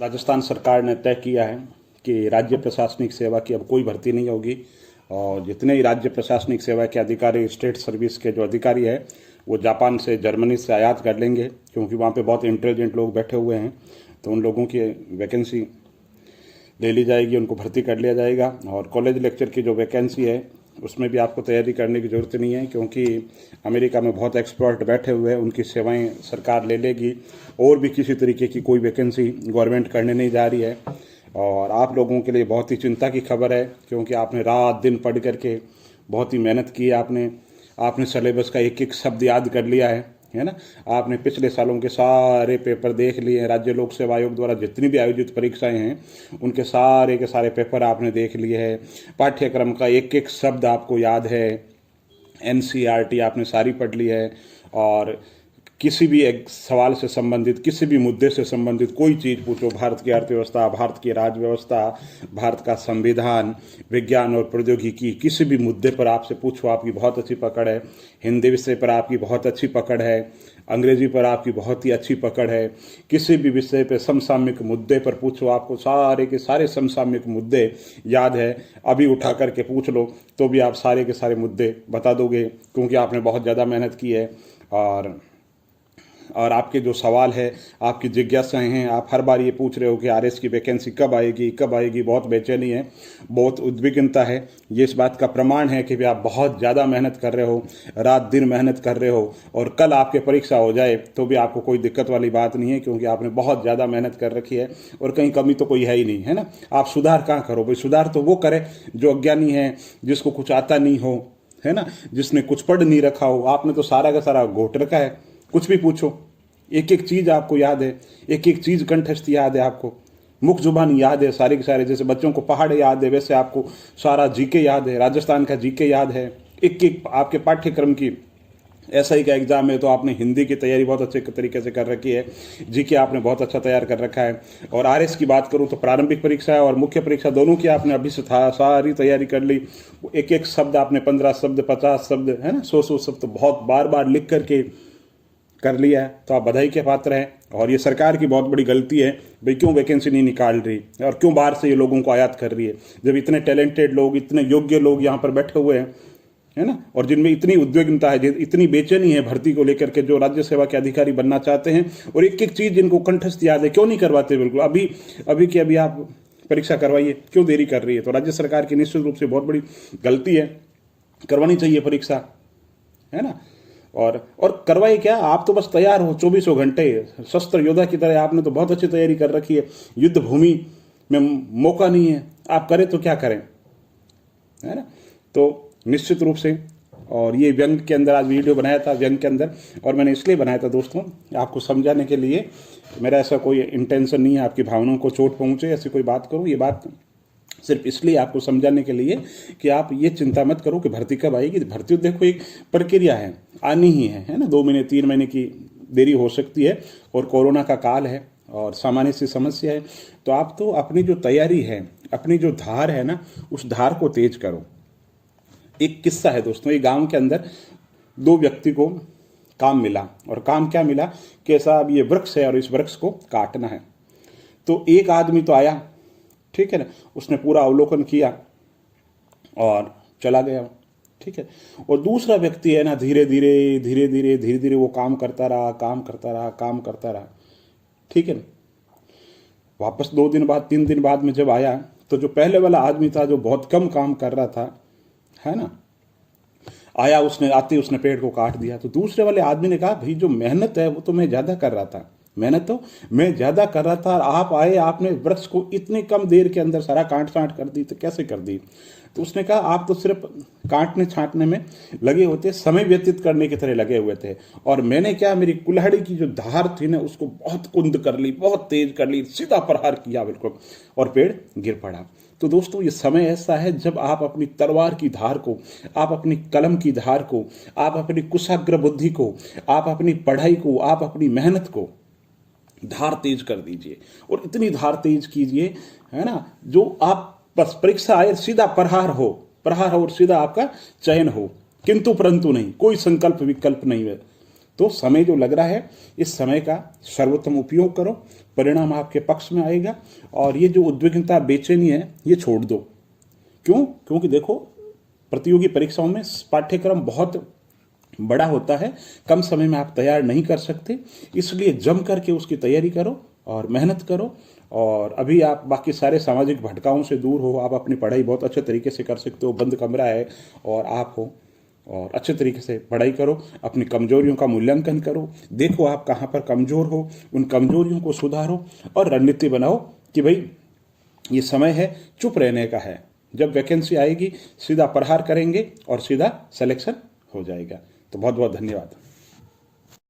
राजस्थान सरकार ने तय किया है कि राज्य प्रशासनिक सेवा की अब कोई भर्ती नहीं होगी और जितने ही राज्य प्रशासनिक सेवा के अधिकारी, स्टेट सर्विस के जो अधिकारी है वो जापान से, जर्मनी से आयात कर लेंगे, क्योंकि वहाँ पे बहुत इंटेलिजेंट लोग बैठे हुए हैं। तो उन लोगों की वैकेंसी ले ली जाएगी, उनको भर्ती कर लिया जाएगा। और कॉलेज लेक्चर की जो वैकेंसी है उसमें भी आपको तैयारी करने की ज़रूरत नहीं है, क्योंकि अमेरिका में बहुत एक्सपर्ट बैठे हुए हैं, उनकी सेवाएं सरकार ले लेगी। और भी किसी तरीके की कोई वैकेंसी गवर्नमेंट करने नहीं जा रही है। और आप लोगों के लिए बहुत ही चिंता की खबर है, क्योंकि आपने रात दिन पढ़ करके बहुत ही मेहनत की है। आपने सिलेबस का एक एक शब्द याद कर लिया है ना। आपने पिछले सालों के सारे पेपर देख लिए हैं। राज्य लोक सेवा आयोग द्वारा जितनी भी आयोजित परीक्षाएं हैं उनके सारे के सारे पेपर आपने देख लिए हैं। पाठ्यक्रम का एक एक शब्द आपको याद है। एनसीईआरटी आपने सारी पढ़ ली है। और किसी भी एक सवाल से संबंधित, किसी भी मुद्दे से संबंधित कोई चीज़ पूछो, भारत की अर्थव्यवस्था, भारत की राज्य व्यवस्था, भारत का संविधान, विज्ञान और प्रौद्योगिकी, किसी भी मुद्दे पर आपसे पूछो, आपकी बहुत अच्छी पकड़ है। हिंदी विषय पर आपकी बहुत अच्छी पकड़ है। अंग्रेजी पर आपकी बहुत ही अच्छी पकड़ है। किसी भी विषय पर समसामयिक मुद्दे पर पूछो, आपको सारे के सारे समसामयिक मुद्दे याद है। अभी उठा करके पूछ लो तो भी आप सारे के सारे मुद्दे बता दोगे, क्योंकि आपने बहुत ज़्यादा मेहनत की है। और आपके जो सवाल है, आपकी जिज्ञासाएं हैं, आप हर बार ये पूछ रहे हो कि आरएस की वैकेंसी कब आएगी, कब आएगी। बहुत बेचैनी है, बहुत उद्विग्नता है। ये इस बात का प्रमाण है कि भी आप बहुत ज़्यादा मेहनत कर रहे हो, रात दिन मेहनत कर रहे हो। और कल आपके परीक्षा हो जाए तो भी आपको कोई दिक्कत वाली बात नहीं है, क्योंकि आपने बहुत ज़्यादा मेहनत कर रखी है और कहीं कमी तो कोई है ही नहीं, है ना। आप सुधार कहाँ करो भाई? सुधार तो वो करे जो अज्ञानी है, जिसको कुछ आता नहीं हो, है ना, जिसने कुछ पढ़ नहीं रखा हो। आपने तो सारा का सारा घोट रखा है। कुछ भी पूछो, एक एक चीज़ आपको याद है, एक एक चीज़ कंठस्थ याद है, आपको मुख जुबान याद है सारे के सारे। जैसे बच्चों को पहाड़ याद है, वैसे आपको सारा जीके याद है, राजस्थान का जीके याद है। एक एक आपके पाठ्यक्रम की एसआई का एग्जाम है तो आपने हिंदी की तैयारी बहुत अच्छे तरीके से कर रखी है। जीके आपने बहुत अच्छा तैयार कर रखा है। और आरएस की बात करूं तो प्रारंभिक परीक्षा है और मुख्य परीक्षा दोनों की आपने अभी से सारी तैयारी कर ली। एक एक शब्द आपने 15 शब्द, 50 शब्द, है ना, 100 शब्द बहुत बार बार लिख करके कर लिया है। तो आप बधाई के पात्र हैं। और ये सरकार की बहुत बड़ी गलती है भाई, क्यों वैकेंसी नहीं निकाल रही और क्यों बाहर से ये लोगों को आयात कर रही है, जब इतने टैलेंटेड लोग, इतने योग्य लोग यहाँ पर बैठे हुए हैं, है ना। और जिनमें इतनी उद्विग्नता है, इतनी बेचैनी है भर्ती को लेकर के, जो राज्य सेवा के अधिकारी बनना चाहते हैं और एक एक चीज़ जिनको कंठस्थ याद है, क्यों नहीं करवाते? बिल्कुल अभी आप परीक्षा करवाइए, क्यों देरी कर रही है? तो राज्य सरकार की निश्चित रूप से बहुत बड़ी गलती है। करवानी चाहिए परीक्षा, है ना। और करवाइए क्या, आप तो बस तैयार हो 24 घंटे शस्त्र योद्धा की तरह। आपने तो बहुत अच्छी तैयारी कर रखी है। युद्ध भूमि में मौका नहीं है, आप करें तो क्या करें, है ना। तो निश्चित रूप से, और ये व्यंग के अंदर आज वीडियो बनाया था, व्यंग के अंदर, और मैंने इसलिए बनाया था दोस्तों, आपको समझाने के लिए। मेरा ऐसा कोई इंटेंशन नहीं है आपकी भावनाओं को चोट पहुंचे, ऐसी कोई बात करूं। ये बात सिर्फ इसलिए आपको समझाने के लिए कि आप ये चिंता मत करो कि भर्ती कब आएगी। भर्ती देखो एक प्रक्रिया है, आनी ही है ना। 2 महीने 3 महीने की देरी हो सकती है, और कोरोना का काल है और सामान्य सी समस्या है। तो आप तो अपनी जो तैयारी है, अपनी जो धार है ना, उस धार को तेज करो। एक किस्सा है दोस्तों, एक गांव के अंदर 2 व्यक्ति को काम मिला। और काम क्या मिला कि साहब ये वृक्ष है और इस वृक्ष को काटना है। तो एक आदमी तो आया, ठीक है ना, उसने पूरा अवलोकन किया और चला गया, ठीक है। और दूसरा व्यक्ति है ना, धीरे धीरे वो काम करता रहा, ठीक है ना। वापस 2 दिन बाद, 3 दिन बाद में जब आया, तो जो पहले वाला आदमी था, जो बहुत कम काम कर रहा था, है ना, आया, उसने पेड़ को काट दिया। तो दूसरे वाले आदमी ने कहा, भाई जो मेहनत है वो तो मैं ज्यादा कर रहा था, और आप आए, आपने वृक्ष को इतनी कम देर के अंदर सारा काट छांट कर दी, तो कैसे कर दी? तो उसने कहा, आप तो सिर्फ काटने छांटने में लगे होते, समय व्यतीत करने की तरह लगे हुए थे, और मैंने क्या, मेरी कुल्हाड़ी की जो धार थी ना, उसको बहुत कुंद कर ली, बहुत तेज कर ली, सीधा प्रहार किया बिल्कुल, और पेड़ गिर पड़ा। तो दोस्तों, ये समय ऐसा है जब आप अपनी तलवार की धार को, आप अपनी कलम की धार को, आप अपनी कुशाग्र बुद्धि को, आप अपनी पढ़ाई को, आप अपनी मेहनत को धार तेज कर दीजिए। और इतनी धार तेज कीजिए, है ना, जो आप बस परीक्षा आए सीधा प्रहार हो और सीधा आपका चयन हो, किंतु परंतु नहीं, कोई संकल्प विकल्प नहीं है। तो समय जो लग रहा है, इस समय का सर्वोत्तम उपयोग करो, परिणाम आपके पक्ष में आएगा। और ये जो उद्विग्नता, बेचैनी है, ये छोड़ दो। क्यों? क्योंकि देखो, प्रतियोगी परीक्षाओं में पाठ्यक्रम बहुत बड़ा होता है, कम समय में आप तैयार नहीं कर सकते, इसलिए जम करके उसकी तैयारी करो और मेहनत करो। और अभी आप बाकी सारे सामाजिक भटकाओं से दूर हो, आप अपनी पढ़ाई बहुत अच्छे तरीके से कर सकते हो, बंद कमरा है और आप हो, और अच्छे तरीके से पढ़ाई करो, अपनी कमजोरियों का मूल्यांकन करो, देखो आप कहाँ पर कमजोर हो, उन कमजोरियों को सुधारो और रणनीति बनाओ कि भाई ये समय है चुप रहने का है, जब वैकेंसी आएगी सीधा प्रहार करेंगे और सीधा सिलेक्शन हो जाएगा। तो बहुत बहुत धन्यवाद।